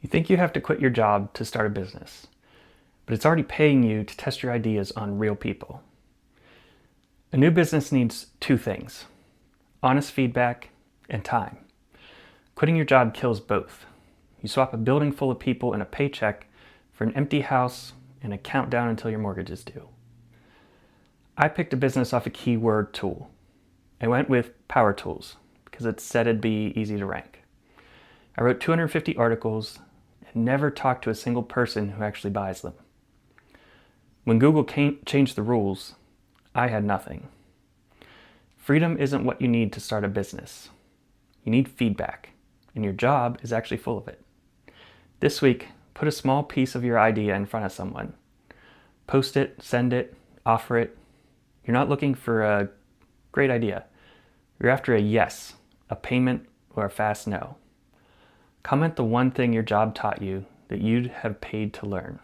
You think you have to quit your job to start a business, but it's already paying you to test your ideas on real people. A new business needs two things: honest feedback and time. Quitting your job kills both. You swap a building full of people and a paycheck for an empty house and a countdown until your mortgage is due. I picked a business off a keyword tool. I went with Power Tools because it said it'd be easy to rank. I wrote 250 articles and never talked to a single person who actually buys them. When Google changed the rules, I had nothing. Freedom isn't what you need to start a business. You need feedback, and your job is actually full of it. This week, put a small piece of your idea in front of someone. Post it, send it, offer it. You're not looking for a great idea. You're after a yes, a payment, or a fast no. Comment the one thing your job taught you that you'd have paid to learn.